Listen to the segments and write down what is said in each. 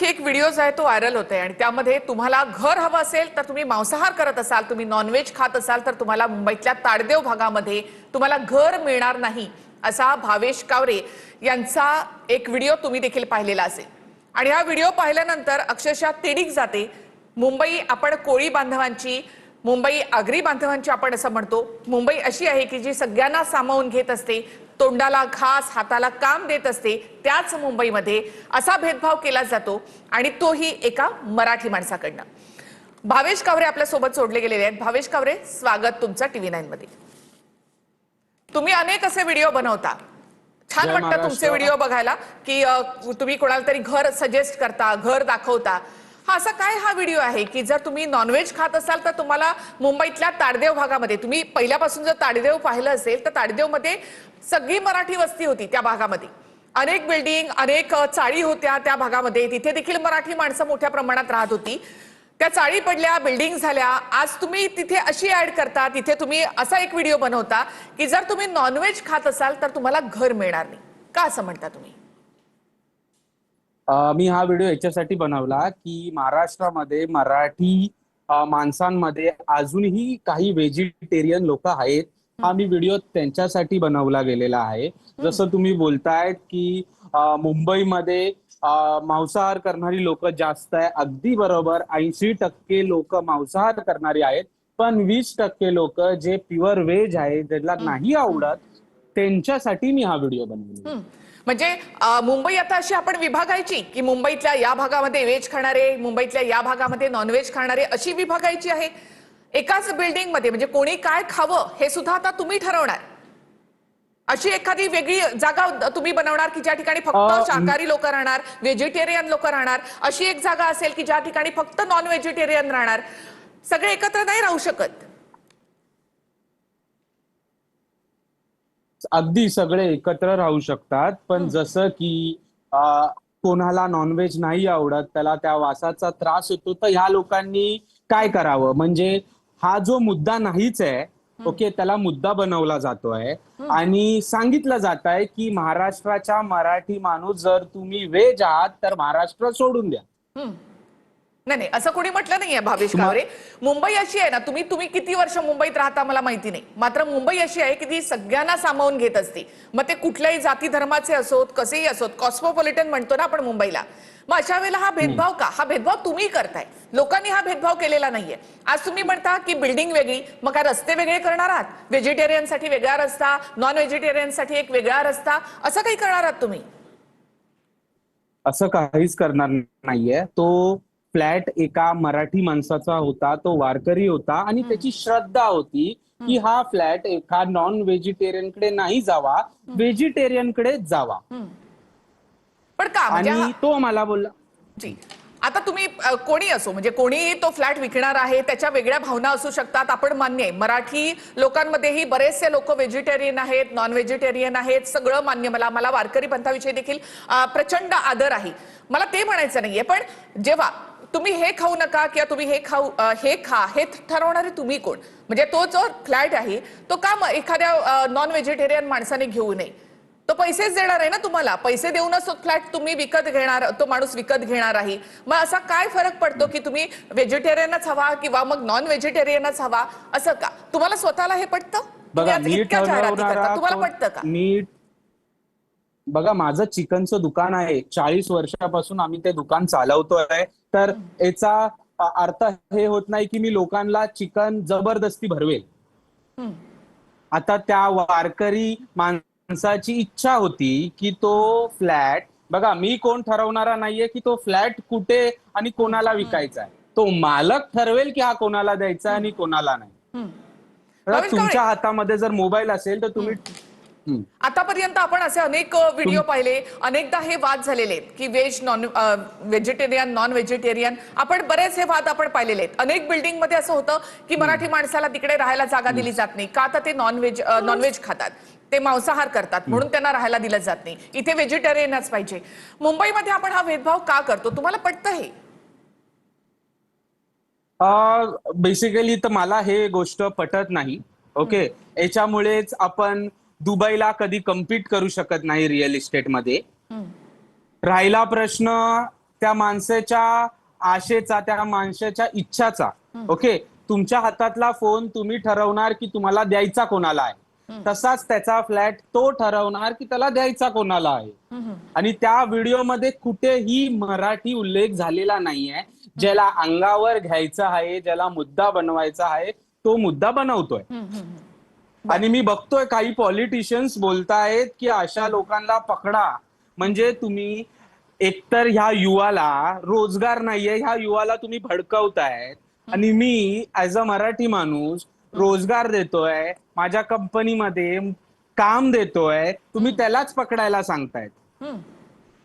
एक व्हिडिओज आहे तो व्हायरल होतोय आणि त्यामध्ये तुम्हाला घर हवं असेल तर तुम्ही मांसाहार करत असाल, तुम्ही नॉनव्हेज खात असाल तर तुम्हाला मुंबईतल्या ताडदेव भागामध्ये तुम्हाला घर मिळणार नाही असा भावेश कावरे यांचा एक व्हिडिओ तुम्ही देखील पाहिलेला असेल। आणि हा व्हिडिओ पाहिल्यानंतर अक्षरशः तिडीक जाते। मुंबई आपण कोळी बांधवांची, मुंबई आगरी बांधवांची आपण असं म्हणतो, मुंबई अशी आहे की जी सगळ्यांना सामावून घेत असते, तोंडाला घास हाताला काम देत असते। त्याच मुंबईमध्ये असा भेदभाव केला जातो आणि तोही एका मराठी माणसाकडनं। भावेश कावरे आपल्या सोबत जोडले गेलेले आहेत। भावेश कावरे, स्वागत तुमचं TV9 मध्ये। तुम्ही अनेक असे व्हिडिओ बनवता, छान वाटतं तुमचे व्हिडिओ बघायला की तुम्ही कोणाला तरी घर सजेस्ट करता, घर दाखवता। हा असा काय हा व्हिडिओ आहे की जर तुम्ही नॉनव्हेज खात असाल तर तुम्हाला मुंबईतल्या ताडदेव भागामध्ये, तुम्ही पहिल्यापासून जर ताडदेव पाहिलं असेल तर ताडदेव मध्ये सगळी मराठी वस्ती होती। त्या भागामध्ये अनेक बिल्डिंग, अनेक चाळी होत्या त्या भागामध्ये, तिथे देखील मराठी माणसं मोठ्या प्रमाणात राहत होती। त्या चाळी पडल्या, बिल्डिंग झाल्या। आज तुम्ही तिथे अशी ऍड करता, तिथे तुम्ही असा एक व्हिडिओ बनवता की जर तुम्ही नॉनव्हेज खात असाल तर तुम्हाला घर मिळणार नाही, का असं म्हणता तुम्ही? मी हा व्हिडिओ याच्यासाठी बनवला की महाराष्ट्रामध्ये मराठी माणसांमध्ये अजूनही काही व्हेजिटेरियन लोक आहेत। हा मी व्हिडिओ त्यांच्यासाठी बनवला गेलेला आहे। जसं तुम्ही बोलतायत की मुंबईमध्ये मांसाहार करणारी लोक जास्त आहे, अगदी बरोबर। 80% लोक मांसाहार करणारी आहेत, पण 20% लोक जे प्युअर व्हेज आहे, ज्याला नाही आवडत, त्यांच्यासाठी मी हा व्हिडिओ बनवला। म्हणजे मुंबई आता अशी आपण विभागायची की मुंबईतल्या या भागामध्ये व्हेज खाणारे, मुंबईतल्या या भागामध्ये नॉनव्हेज खाणारे, अशी विभागायची आहे? एकाच बिल्डिंग मध्ये म्हणजे कोणी काय खावं हे सुद्धा आता तुम्ही ठरवणार? अशी एखादी वेगळी जागा तुम्ही बनवणार की ज्या ठिकाणी फक्त शाकाहारी लोक राहणार, व्हेजिटेरियन लोक राहणार? अशी एक जागा असेल की ज्या ठिकाणी फक्त नॉन व्हेजिटेरियन राहणार? सगळे एकत्र नाही राहू शकत। अगदी सगळे एकत्र राहू शकतात, पण जसं की कोणाला नॉनव्हेज नाही आवडत, त्याला त्या वासाचा त्रास होतो, तर ह्या लोकांनी काय करावं? म्हणजे हा जो मुद्दा नाहीच आहे, ओके, त्याला मुद्दा बनवला जातोय आणि सांगितलं जात आहे की महाराष्ट्राच्या मराठी माणूस, जर तुम्ही व्हेज आहात तर महाराष्ट्र सोडून द्या। नाही नाही, असं कोणी म्हटलं नाहीये भावेश कावरे। मुंबई अशी आहे ना, तुम्ही किती वर्ष मुंबईत राहता मला माहिती नाही, मात्र मुंबई अशी आहे की ती सगळ्यांना सामावून घेत असते। मग ते कुठल्याही जाती धर्माचे असोत, कसेही असोत, कॉस्मोपॉलिटन म्हणतो ना आपण मुंबईला। मग अशा वेळेला हा भेदभाव का? हा भेदभाव तुम्ही करताय, लोकांनी हा भेदभाव केलेला नाहीये। आज तुम्ही म्हणता की बिल्डिंग वेगळी, मग काय रस्ते वेगळे करणार आहात? व्हेजिटेरियनसाठी वेगळा रस्ता, नॉन व्हेजिटेरियनसाठी एक वेगळा रस्ता, असं काही करणार आहात तुम्ही? असं काहीच करणार नाहीये। तो फ्लॅट एका मराठी माणसाचा होता, तो वारकरी होता आणि त्याची श्रद्धा होती की हा फ्लॅट एका नॉन व्हेजिटेरियन कडे नाही जावा, व्हेजिटेरियन कडेच जावा। पण का? म्हणजे आणि तो मला बोलला जी, आता तुम्ही कोणी असो, म्हणजे कोणीही तो फ्लॅट विकणार आहे, त्याच्या वेगळ्या भावना असू शकतात, आपण मान्य आहे। मराठी लोकांमध्येही बरेचसे लोक व्हेजिटेरियन आहेत, नॉन व्हेजिटेरियन आहेत, सगळं मान्य। मला वारकरी पंथाविषयी देखील प्रचंड आदर आहे, मला ते म्हणायचं नाहीये। पण जेव्हा तुम्ही हे खाऊ नका किंवा तुम्ही हे खा, हे ठरवणारे तुम्ही कोण? म्हणजे तो जो फ्लॅट आहे तो का एखाद्या नॉन व्हेजिटेरियन माणसाने घेऊ नये? तो पैसेच देणार आहे ना तुम्हाला, पैसे देऊनच तो फ्लॅट तुम्ही विकत घेणार, तो माणूस विकत घेणार आहे। मग असा काय फरक पडतो की तुम्ही व्हेजिटेरियनच हवा किंवा मग नॉन व्हेजिटेरियनच हवा, असं का? तुम्हाला स्वतःला हे पटतं? तुम्ही आज इतक्या जाहिराती करता, तुम्हाला पटतं का? बघा, माझं चिकनचं दुकान आहे, 40 वर्षापासून आम्ही ते दुकान चालवतोय। तर याचा अर्थ हे होत नाही की मी लोकांना चिकन जबरदस्ती भरवेल। आता त्या वारकरी माणसाची इच्छा होती की तो फ्लॅट, बघा, मी कोण ठरवणारा नाहीये की तो फ्लॅट कुठे आणि कोणाला विकायचा आहे, तो मालक ठरवेल की हा कोणाला द्यायचा आणि कोणाला नाही। भावेश कावरे, तुमच्या हातामध्ये जर मोबाईल असेल तर तुम्ही आतापर्यंत आपण असे अनेक व्हिडिओ पाहिले, अनेकदा हे वाद झालेले आहेत की व्हेजिटेरियन नॉन व्हेजिटेरियन, आपण बरेच हे वाद आपण पाहिलेले आहेत। अनेक बिल्डिंग मध्ये असं होतं की मराठी माणसाला तिकडे राहायला जागा दिली जात नाही, का तर ते नॉनव्हेज खातात, ते मांसाहार करतात, म्हणून त्यांना राहायला दिलं जात नाही। इथे व्हेजिटेरियनच पाहिजे। मुंबईमध्ये आपण हा भेदभाव का करतो? तुम्हाला पटतं हे? बेसिकली तर मला हे गोष्ट पटत नाही, ओके। याच्यामुळेच आपण दुबईला कधी कम्पीट करू शकत नाही रिअल इस्टेट मध्ये। राहिला प्रश्न त्या माणसाच्या आशेचा, त्या माणसाच्या इच्छाचा. ओके, तुमच्या हातातला फोन तुम्ही ठरवणार की तुम्हाला द्यायचा कोणाला आहे, तसाच त्याचा फ्लॅट तो ठरवणार की त्याला द्यायचा कोणाला आहे. आणि त्या व्हिडिओमध्ये कुठेही मराठी उल्लेख झालेला नाहीये. ज्याला अंगावर घ्यायचा आहे, ज्याला मुद्दा बनवायचा आहे, तो मुद्दा बनवतोय. आणि मी बघतोय काही पॉलिटिशियन्स बोलतायत की अशा लोकांना पकडा, म्हणजे तुम्ही एकतर ह्या युवाला रोजगार नाहीये, ह्या युवाला तुम्ही भडकवतायत. आणि मी ऍज अ मराठी माणूस रोजगार देतोय, माझ्या कंपनीमध्ये काम देतोय, तुम्ही त्यालाच पकडायला सांगतायत.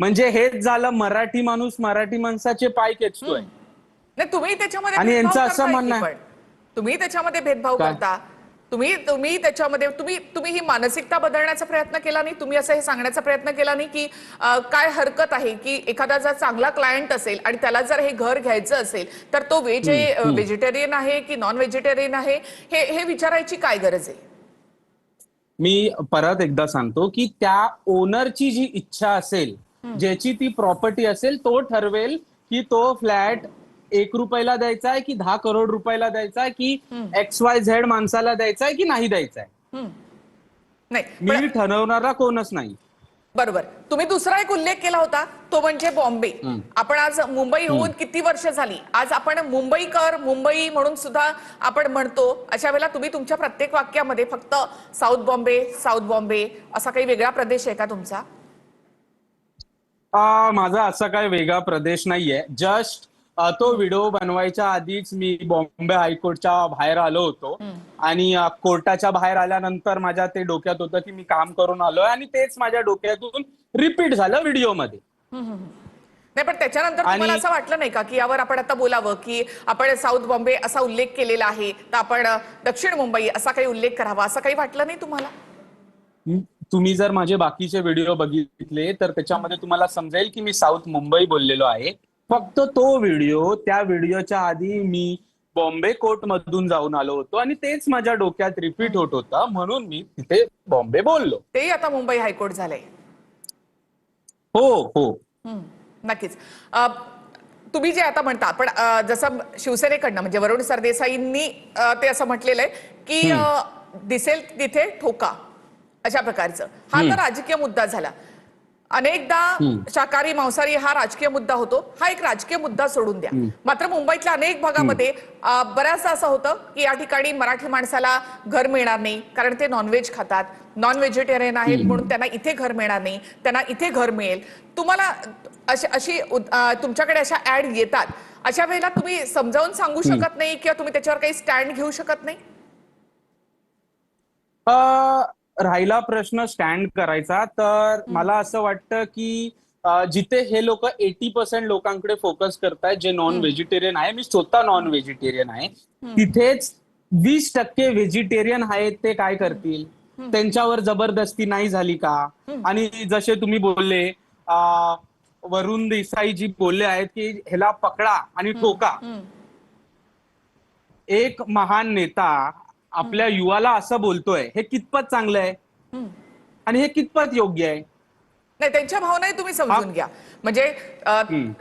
म्हणजे हेच झालं मराठी माणूस मराठी माणसाचे पाय खेचतोय. नाही, तुम्ही त्याच्यामध्ये आणि भेदभाव यांचं असं करताय म्हणणं की आहे. पण तुम्ही त्याच्यामध्ये भेदभाव काय? करता. तुम्ही त्याच्यामध्ये तुम्ही ही मानसिकता बदलण्याचा प्रयत्न केला नाही. तुम्ही असं हे सांगण्याचा प्रयत्न केला नाही की काय हरकत आहे की एखादा जर चांगला क्लायंट असेल आणि त्याला जर हे घर घ्यायचं असेल तर तो व्हेजिटेरियन आहे की नॉन व्हेजिटेरियन आहे, हे विचारायची काय गरज आहे? मी परत एकदा सांगतो की त्या ओनरची जी इच्छा असेल, ज्याची ती प्रॉपर्टी असेल, तो ठरवेल की तो फ्लॅट 1 रुपयाला द्यायचा आहे की 10 करोड रुपयाला द्यायचा आहे की XYZ माणसाला द्यायचा आहे की नाही द्यायचा आहे. नाही, मी ठरवणारा कोणच नाही. बरोबर. तुम्ही दुसरा एक उल्लेख केला होता, तो म्हणजे बॉम्बे. आपण आज मुंबई होऊन किती वर्ष झाली, आज आपण मुंबईकर, मुंबई म्हणून सुद्धा आपण म्हणतो. अशा वेळेला तुम्ही तुमच्या प्रत्येक वाक्यामध्ये फक्त साऊथ बॉम्बे, साऊथ बॉम्बे असा काही वेगळा प्रदेश आहे का तुमचा? माझा असा काही वेगळा प्रदेश नाहीये. जस्ट तो व्हिडिओ बनवायच्या आधीच मी बॉम्बे हायकोर्टच्या बाहेर आलो होतो. आणि कोर्टाच्या बाहेर आल्यानंतर माझ्या ते डोक्यात होतं की मी काम करून आलोय, आणि तेच माझ्या डोक्यातून रिपीट झालं व्हिडिओमध्ये. नाही, पण त्याच्यानंतर तुम्हाला असं वाटलं नाही का की यावर आपण आता बोलावं, की आपण साऊथ बॉम्बे असा उल्लेख केलेला आहे तर आपण दक्षिण मुंबई असा काही उल्लेख करावा, असं काही वाटलं नाही तुम्हाला? तुम्ही जर माझे बाकीचे व्हिडिओ बघितले तर त्याच्यामध्ये तुम्हाला समजेल की मी साऊथ मुंबई बोललेलो आहे. फक्त तो व्हिडिओ, त्या व्हिडिओच्या आधी मी बॉम्बे कोर्ट मधून जाऊन आलो होतो आणि तेच माझ्या डोक्यात रिपीट होत होतं, म्हणून मी तिथे बॉम्बे बोललो. तेही आता मुंबई हायकोर्ट झालंय. हो हो. नक्कीच. तुम्ही जे आता म्हणता, पण जसं शिवसेनेकडनं म्हणजे वरुण सरदेसाईंनी ते असं म्हटलेलं आहे की दिसेल तिथे ठोका, अशा प्रकारचं. हा तर राजकीय मुद्दा झाला. अनेकदा शाकाहारी मांसाहारी हा राजकीय मुद्दा होतो. हा एक राजकीय मुद्दा सोडून द्या. मात्र मुंबईतल्या अनेक भागामध्ये बऱ्याचदा असं होतं की या ठिकाणी मराठी माणसाला घर मिळणार नाही, कारण ते नॉनव्हेज खातात, नॉन व्हेजिटेरियन आहेत, म्हणून त्यांना इथे घर मिळणार नाही, त्यांना इथे घर मिळेल. तुम्हाला अशी तुमच्याकडे अशा ऍड येतात, अशा वेळेला तुम्ही समजावून सांगू शकत नाही किंवा तुम्ही त्याच्यावर काही स्टँड घेऊ शकत नाही? राहिला प्रश्न स्टँड करायचा, तर मला असं वाटतं की जिथे हे लोक 80% लोकांकडे फोकस करतायत जे नॉन व्हेजिटेरियन आहे, मी स्वतः नॉन व्हेजिटेरियन आहे, तिथेच 20% व्हेजिटेरियन आहेत ते काय करतील? त्यांच्यावर जबरदस्ती नाही झाली का? आणि जसे तुम्ही बोलले, वरुण देसाई जी बोलले आहेत की ह्याला पकडा आणि ठोका. एक महान नेता आपल्या युवाला असं बोलतोय, हे कितपत चांगलं आहे आणि हे कितपत योग्य आहे? नाही, त्यांच्या भावनाही तुम्ही समजून घ्या. म्हणजे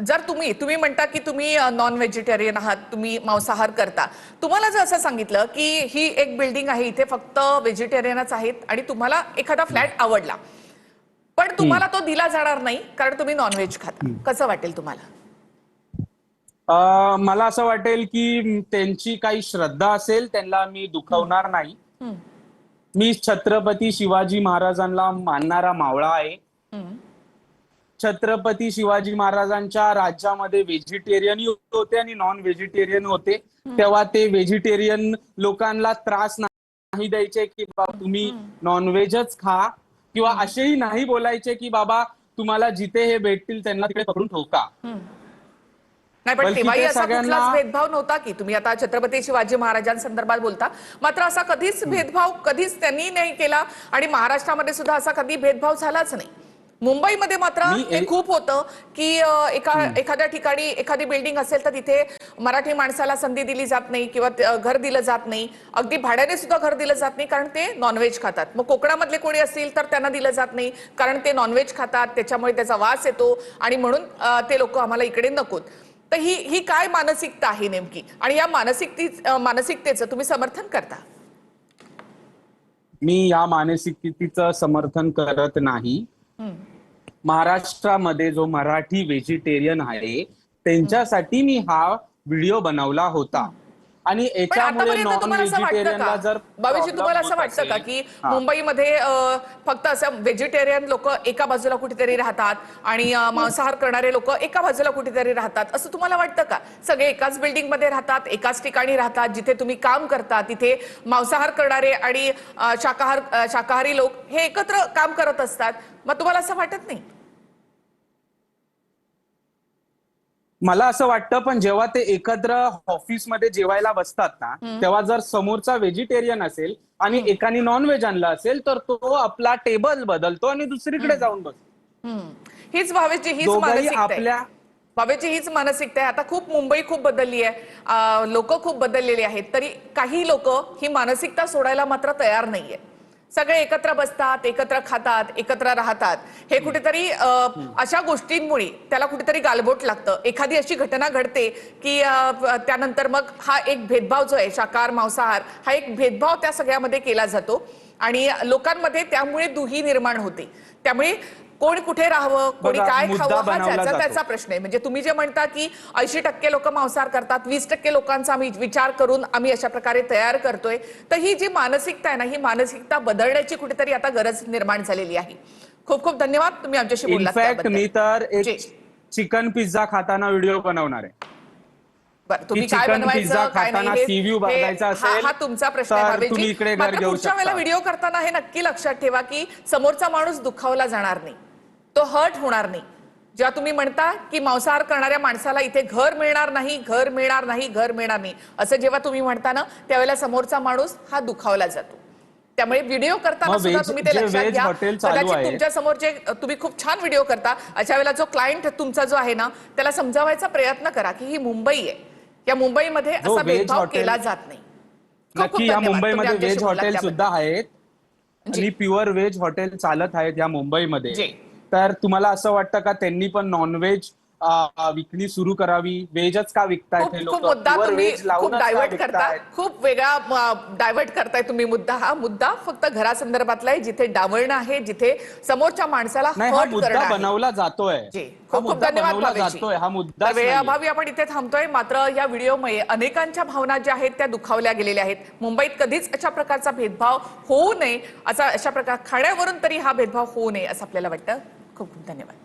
जर तुम्ही म्हणता की तुम्ही नॉन व्हेजिटेरियन आहात, तुम्ही मांसाहार करता, तुम्हाला जर असं सांगितलं की ही एक बिल्डिंग आहे, इथे फक्त व्हेजिटेरियनच आहेत आणि तुम्हाला एखादा फ्लॅट आवडला, पण तुम्हाला तो दिला जाणार नाही कारण तुम्ही नॉनव्हेज खाता, कसं वाटेल तुम्हाला? मला असं वाटेल की त्यांची काही श्रद्धा असेल, त्यांना मी दुखवणार नाही. मी छत्रपती शिवाजी महाराजांना मानणारा मावळा आहे. छत्रपती शिवाजी महाराजांच्या राज्यामध्ये व्हेजिटेरियन होते आणि नॉन व्हेजिटेरियन होते. तेव्हा ते व्हेजिटेरियन लोकांना त्रास नाही द्यायचे की बाबा तुम्ही नॉनव्हेजच खा, किंवा असेही नाही बोलायचे की बाबा तुम्हाला जिथे हे भेटतील त्यांना तिकडे पकडून ठोका. नाही, पण तेव्हाही असा कुठलाच भेदभाव नव्हता की तुम्ही आता छत्रपती शिवाजी महाराजांसंदर्भात बोलता, मात्र असा कधीच भेदभाव कधीच त्यांनी नाही केला आणि महाराष्ट्रामध्ये सुद्धा असा कधी भेदभाव झालाच नाही. मुंबईमध्ये मात्र मी हे खूप होतं की एखाद्या ठिकाणी एखादी बिल्डिंग असेल तर तिथे मराठी माणसाला संधी दिली जात नाही किंवा घर दिलं जात नाही, अगदी भाड्याने सुद्धा घर दिलं जात नाही कारण ते नॉनव्हेज खातात. मग कोकणामधले कोणी असतील तर त्यांना दिलं जात नाही कारण ते नॉनव्हेज खातात, त्याच्यामुळे त्याचा वास येतो आणि म्हणून ते लोक आम्हाला इकडे नकोत. तर ही काय मानसिकता आहे नेमकी आणि या मानसिकतेचं तुम्ही समर्थन करता? मी या मानसिकतेचं समर्थन करत नाही. महाराष्ट्रामध्ये जो मराठी व्हेजिटेरियन आहे त्यांच्यासाठी मी हा व्हिडिओ बनवला होता आणि पण याच्यामुळे आतापर्यंत नॉन तुम्हाला असं वाटतं व्हेजिटेरियनला जर का बाबूजी, प्रॉब्लेम तुम्हाला असं होत वाटतं का असेल, की हा. मुंबईमध्ये फक्त असं व्हेजिटेरियन लोक एका बाजूला कुठेतरी राहतात आणि मांसाहार करणारे लोक एका बाजूला कुठेतरी राहतात असं तुम्हाला वाटतं का? सगळे एकाच बिल्डिंग मध्ये राहतात, एकाच ठिकाणी राहतात, जिथे तुम्ही काम करता तिथे मांसाहार करणारे आणि शाकाहारी लोक हे एकत्र काम करत असतात. मग तुम्हाला असं वाटत नाही? मला असं वाटतं, पण जेव्हा ते एकत्र ऑफिसमध्ये जेवायला बसतात ना, तेव्हा जर समोरचा व्हेजिटेरियन असेल आणि एकाने नॉनव्हेज आणलं असेल तर तो आपला टेबल बदलतो आणि दुसरीकडे जाऊन बसतो. हीच भावेची हीच दोघंही मानसिकता आहे. आपल्या भावेची हीच मानसिकता आहे. आता मुंबई खूप बदलली आहे, लोक खूप बदललेली आहेत, तरी काही लोक ही मानसिकता सोडायला मात्र तयार नाहीये. सगळे एकत्र बसतात, एकत्र खातात, एकत्र राहतात. हे कुठेतरी अशा गोष्टींमुळे त्याला कुठेतरी गालबोट लागतं. एखादी अशी घटना घडते की त्यानंतर मग हा एक भेदभाव जो आहे शाकाहार मांसाहार हा एक भेदभाव त्या सगळ्यामध्ये केला जातो आणि लोकांमध्ये त्यामुळे दुही निर्माण होते. त्यामुळे कोण कुठे राहावं, कोणी बघा, काय मुद्दा खावं हा बनवला ज्याचा त्याचा जातो. प्रश्न आहे. म्हणजे तुम्ही जे म्हणता की 80% लोक मांसाहार करतात, 20% लोकांचा आम्ही विचार करून आम्ही अशा प्रकारे तयार करतोय. तर ही जी मानसिकता आहे ना, ही मानसिकता बदलण्याची कुठेतरी आता गरज निर्माण झालेली आहे. खूप खूप धन्यवाद, तुम्ही आमच्याशी बोललात इनफॅक्ट त्याबद्दल. मी तर जी. एक चिकन पिझ्झा खाताना व्हिडिओ बनवणार आहे. बरं, की तुम्ही काय चिकन पिझ्झा बनवायचं काय नाही खाताना हे सीव्यू बघायचा असेल हा तुमचा प्रश्न आहे तर भावेशजी. तुम्ही इकडे घर मात्र घेऊ पुढच्या वेळेला शकता. व्हिडिओ करताना हे नक्की लक्षात ठेवा की समोरचा माणूस दुखावला जाणार नाही, तो हर्ट होणार नाही. जेव्हा तुम्ही म्हणता की मांसाहार करणाऱ्या माणसाला इथे घर मिळणार नाही, घर मिळणार नाही, घर मिळणार नाही, असं जेव्हा तुम्ही म्हणता ना, त्यावेळेला समोरचा माणूस हा दुखावला जातो. त्यामुळे व्हिडिओ करताना सुद्धा तुम्ही ते लक्षात घ्या. हॉटेल चालू कदाचित आहे, तुमच्या समोर जे तुम्ही खूप छान व्हिडिओ करता, अशा वेळेला जो क्लायंट तुमचा जो आहे ना, त्याला समजावायचा प्रयत्न करा की ही मुंबई आहे, या मुंबईमध्ये जो असा व्हेज भेदभाव हॉटेल केला जात नाही. खूप खूप नक्की या धन्यवाद, तुम्ही मुंबईमध्ये आमच्याशी व्हेज बोललात हॉटेल सुद्धा त्याबद्दल. आहेत जी. आणि प्युअर व्हेज हॉटेल चालत आहेत या मुंबईमध्ये. जी. तर तुम्हाला असं वाटतं का त्यांनी पण नॉनव्हेज विकणी सुरू करावी? व्हेजच का विकतायत खूप हे खूप लोक? मुद्दा प्युअर तुम्ही व्हेज खूप लावूनच का डायव्हर्ट करता, विकतायत? खूप वेगळा डायव्हर्ट करताय तुम्ही मुद्दा. हा मुद्दा फक्त घरासंदर्भातला आहे, जिथे डावलणं आहे, जिथे समोरच्या माणसाला नाही, हा हर्ट मुद्दा करणं आहे. बनवला जातोय. जी, हा खूप खूप मुद्दा धन्यवाद बनवला भावेशजी. जातोय, हा तर मुद्दाच नाहीये. वेळेअभावी आपण इथे थांबतोय. मात्र या व्हिडिओमुळे अनेकांच्या भावना ज्या आहेत त्या दुखावल्या गेलेल्या आहेत. मुंबईत कधीच अशा प्रकारचा भेदभाव होऊ नये, अशा प्रकार खाण्यावरून तरी हा भेदभाव होऊ नये असं आपल्याला वाटतं. खूप खूप धन्यवाद.